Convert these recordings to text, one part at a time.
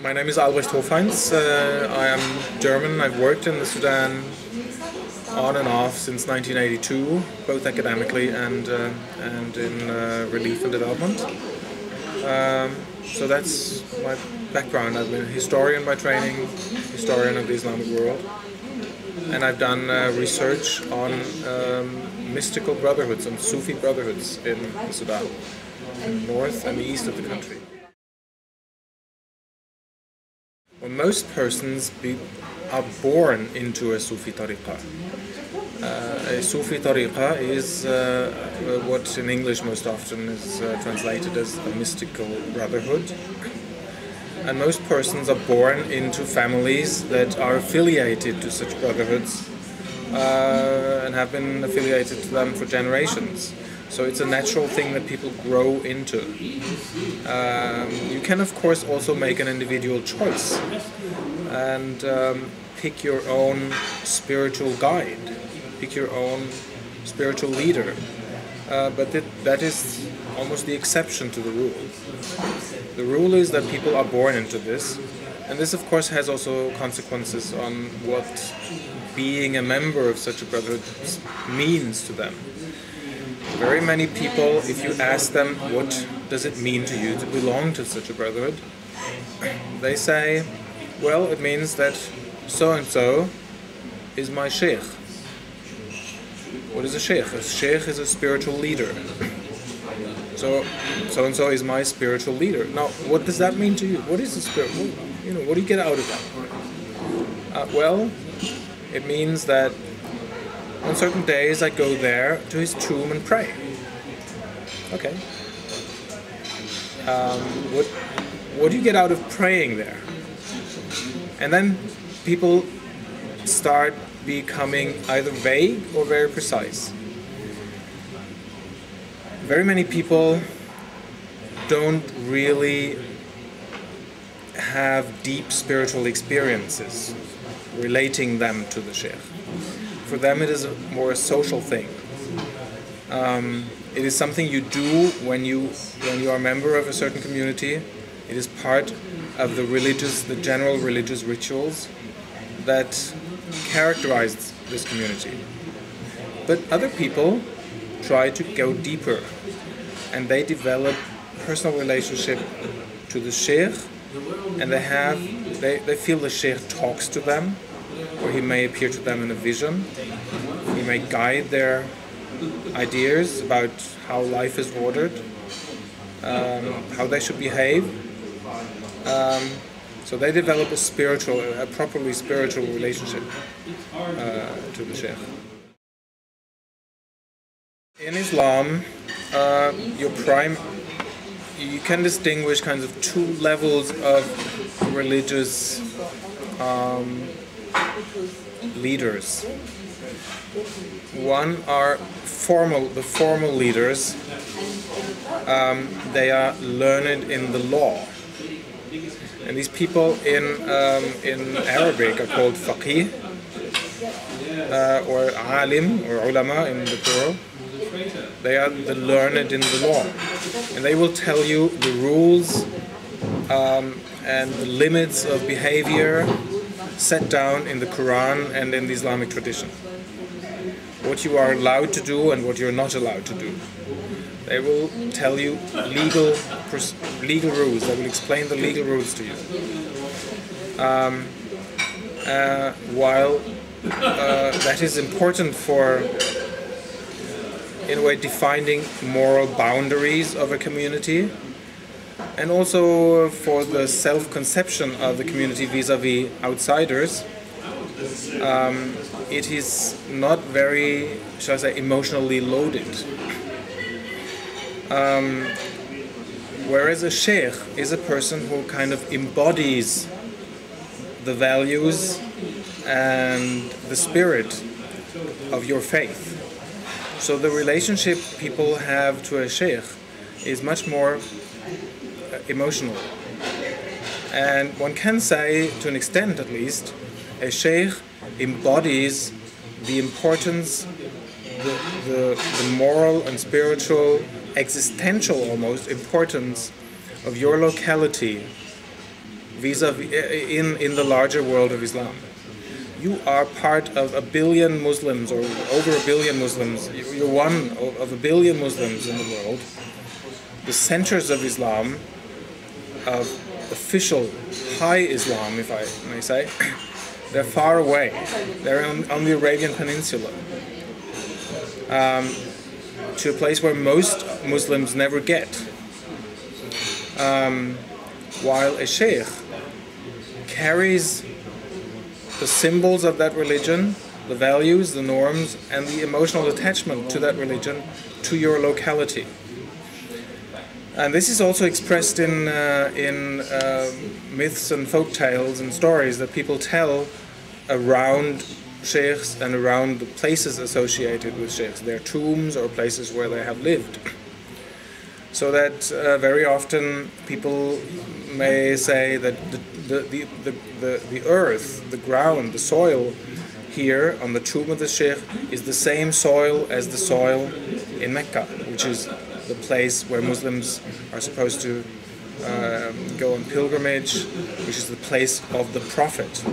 My name is Albrecht Hofheinz. I am German. I've worked in the Sudan on and off since 1982, both academically and in relief and development. So that's my background. I've been a historian by training, historian of the Islamic world, and I've done research on mystical brotherhoods, on Sufi brotherhoods in Sudan, in the north and the east of the country. Well, most persons are born into a Sufi tariqah. A Sufi tariqah is what in English most often is translated as a mystical brotherhood. And most persons are born into families that are affiliated to such brotherhoods and have been affiliated to them for generations. So it's a natural thing that people grow into. You can of course also make an individual choice and pick your own spiritual guide, pick your own spiritual leader. But that is almost the exception to the rule. The rule is that people are born into this, and this of course has also consequences on what being a member of such a brotherhood means to them. Very many people, if you ask them what does it mean to you to belong to such a brotherhood, they say, well, it means that so-and-so is my sheikh. What is a sheikh? A sheikh is a spiritual leader. So-and-so is my spiritual leader. Now, what does that mean to you? What is a spiritual? What do you get out of that? Well, it means that on certain days I go there to his tomb and pray. Okay. What do you get out of praying there? And then people start becoming either vague or very precise. Very many people don't really have deep spiritual experiences relating them to the sheikh. For them it is more a social thing. It is something you do when you are a member of a certain community. It is part of the general religious rituals that characterize this community. But other people try to go deeper, and they develop personal relationship to the sheikh, and they feel the sheikh talks to them, or he may appear to them in a vision. He may guide their ideas about how life is ordered, how they should behave. So they develop a properly spiritual relationship to the sheikh. In Islam, you can distinguish kinds of two levels of religious leaders. One are the formal leaders. They are learned in the law, and these people in Arabic are called faqih or alim or ulama in the plural. They are the learned in the law, and they will tell you the rules and the limits of behavior set down in the Quran and in the Islamic tradition. What you are allowed to do and what you're not allowed to do. They will tell you legal rules. They will explain the legal rules to you. While that is important for, in a way, defining moral boundaries of a community, and also for the self-conception of the community vis-à-vis outsiders, it is not very, shall I say, emotionally loaded. Whereas a sheikh is a person who kind of embodies the values and the spirit of your faith. So the relationship people have to a sheikh is much more emotional. And one can say, to an extent at least, a sheikh embodies the importance, the moral and spiritual, existential almost, importance of your locality vis-a-vis in the larger world of Islam. You are part of a billion Muslims, or over a billion Muslims. You're one of a billion Muslims in the world. The centers of Islam, of official high Islam, if I may say, they're far away. They're on the Arabian Peninsula, to a place where most Muslims never get. While a sheikh carries the symbols of that religion, the values, the norms, and the emotional attachment to that religion to your locality. And this is also expressed in myths and folk tales and stories that people tell around sheikhs and around the places associated with sheikhs, their tombs or places where they have lived. So that very often people may say that the earth, the ground, the soil here on the tomb of the sheikh is the same soil as the soil in Mecca, which is the place where Muslims are supposed to go on pilgrimage, which is the place of the Prophet.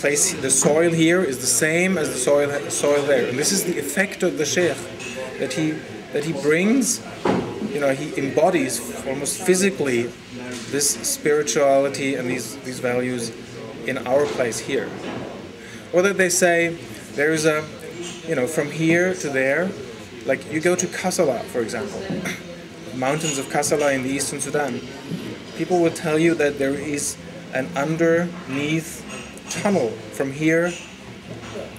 The soil here is the same as the soil there, and this is the effect of the sheikh that he brings. You know, he embodies almost physically this spirituality and these values in our place here. Or that they say there is a, you know, from here to there, like you go to Kassala, for example, mountains of Kassala in the eastern Sudan. People will tell you that there is an underneath tunnel from here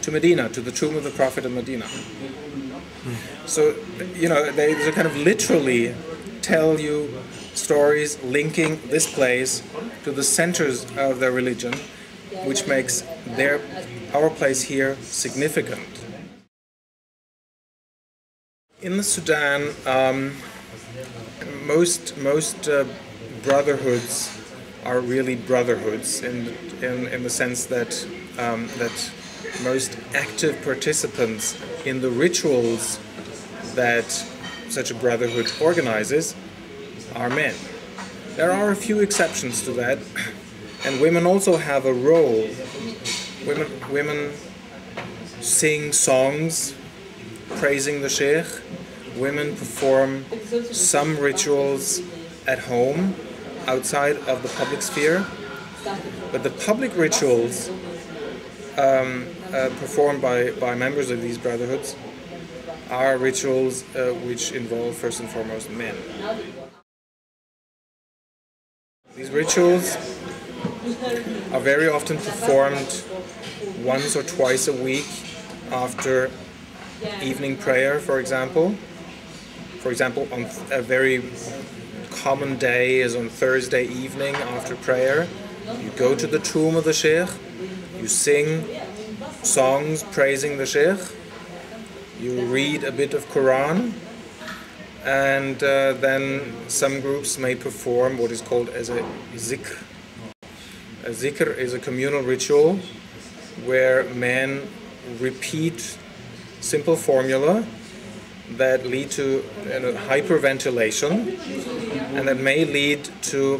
to Medina, to the tomb of the Prophet of Medina. So, you know, they kind of literally tell you stories linking this place to the centers of their religion, which makes our place here significant. In the Sudan, most brotherhoods are really brotherhoods in the sense that most active participants in the rituals that such a brotherhood organizes are men. There are a few exceptions to that, and women also have a role. Women sing songs praising the sheikh. Women perform some rituals at home outside of the public sphere, but the public rituals performed by members of these brotherhoods are rituals which involve first and foremost men. These rituals are very often performed once or twice a week after evening prayer, for example. For example, on a very common day is on Thursday evening after prayer. You go to the tomb of the sheikh, you sing songs praising the sheikh, you read a bit of Quran, and then some groups may perform what is called as a zikr. A zikr is a communal ritual where men repeat simple formula that lead to hyperventilation, and that may lead to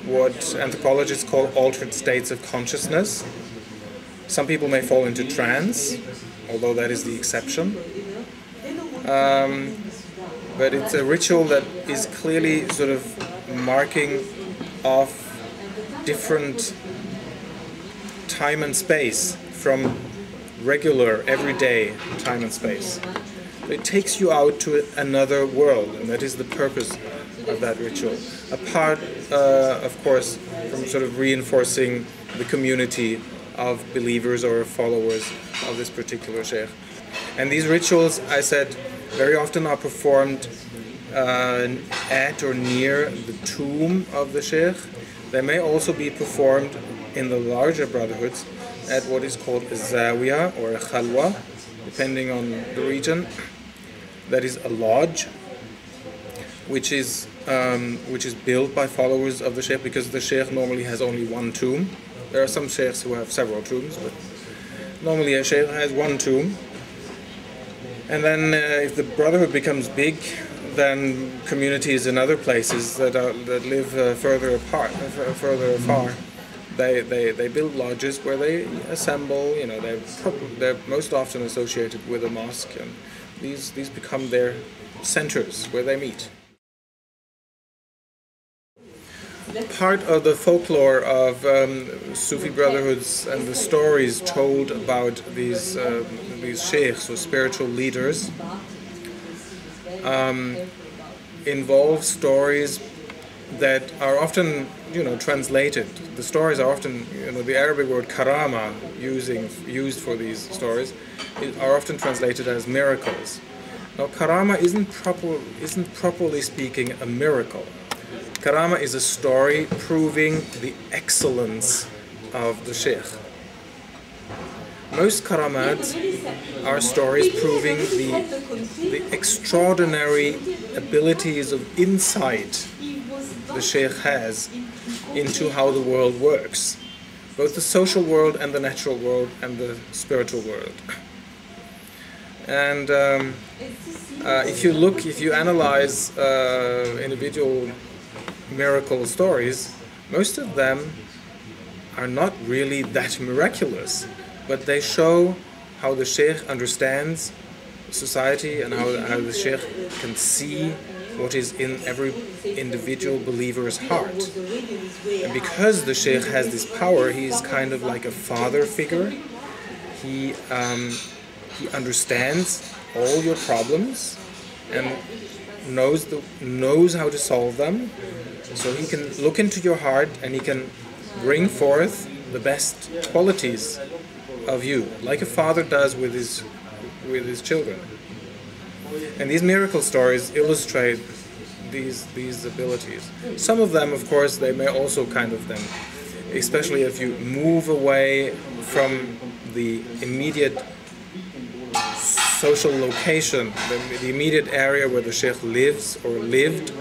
what anthropologists call altered states of consciousness. Some people may fall into trance, although that is the exception. But it's a ritual that is clearly sort of marking off different time and space from regular, everyday time and space. It takes you out to another world, and that is the purpose of that ritual. Apart, of course, from sort of reinforcing the community of believers or followers of this particular sheikh. And these rituals, I said, very often are performed at or near the tomb of the sheikh. They may also be performed in the larger brotherhoods at what is called a zawiya or a khalwa, depending on the region. That is a lodge, which is built by followers of the sheikh, because the sheikh normally has only one tomb. There are some sheikhs who have several tombs, but normally a sheikh has one tomb. And then if the brotherhood becomes big, than communities in other places that live further apart, further afar. They build lodges where they assemble. You know, they're most often associated with a mosque, and these become their centers where they meet. Part of the folklore of Sufi brotherhoods and the stories told about these sheikhs or spiritual leaders involve stories that are often, you know, translated. The stories are often, you know, the Arabic word karama used for these stories are often translated as miracles. Now, karama isn't properly speaking a miracle. Karama is a story proving the excellence of the sheikh. Most karamat are stories proving the extraordinary abilities of insight the sheikh has into how the world works, both the social world and the natural world and the spiritual world. And if you analyze individual miracle stories, most of them are not really that miraculous, but they show how the sheikh understands society and how the sheikh can see what is in every individual believer's heart. And because the sheikh has this power, he is kind of like a father figure. He understands all your problems and knows how to solve them. So he can look into your heart and he can bring forth the best qualities of you, like a father does with his children. And these miracle stories illustrate these abilities. Some of them, of course, they may also kind of then, especially if you move away from the immediate social location, the immediate area where the sheikh lives or lived,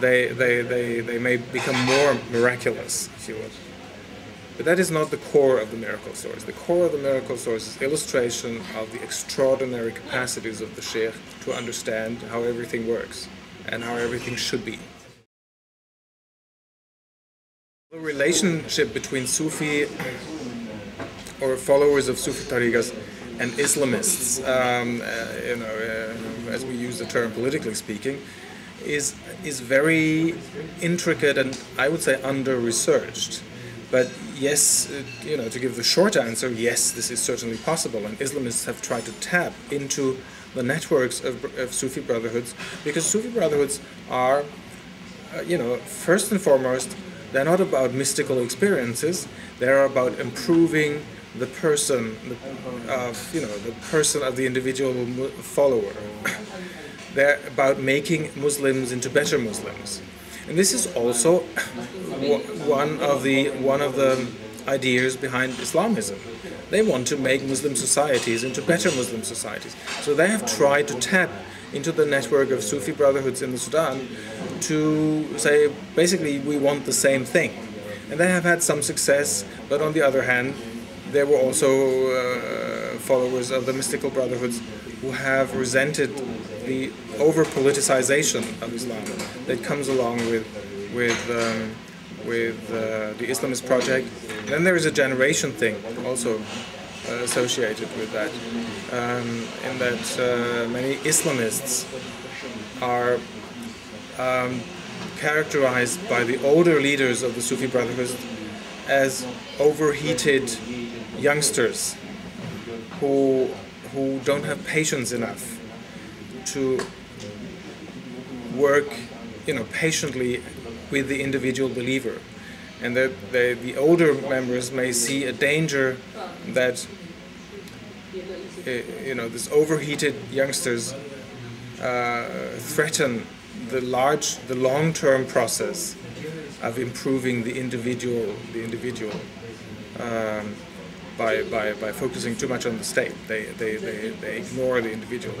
they may become more miraculous, if you will. But that is not the core of the miracle stories. The core of the miracle stories is illustration of the extraordinary capacities of the sheikh to understand how everything works and how everything should be. The relationship between Sufi or followers of Sufi tariqas and Islamists, as we use the term politically speaking, is very intricate and I would say under-researched. But yes, to give the short answer, yes, this is certainly possible, and Islamists have tried to tap into the networks of Sufi brotherhoods, because Sufi brotherhoods are, first and foremost, they're not about mystical experiences. They're about improving the person, the person of the individual follower. They're about making Muslims into better Muslims. And this is also one of the ideas behind Islamism. They want to make Muslim societies into better Muslim societies. So they have tried to tap into the network of Sufi brotherhoods in the Sudan to say, basically, we want the same thing. And they have had some success, but on the other hand, there were also followers of the mystical brotherhoods who have resented the over-politicization of Islam that comes along with the Islamist project. And then there is a generation thing also associated with that, in that many Islamists are characterized by the older leaders of the Sufi brotherhood as overheated youngsters who don't have patience enough to work, patiently with the individual believer, and that the older members may see a danger that this overheated youngsters threaten the long-term process of improving the individual by focusing too much on the state. They ignore the individual.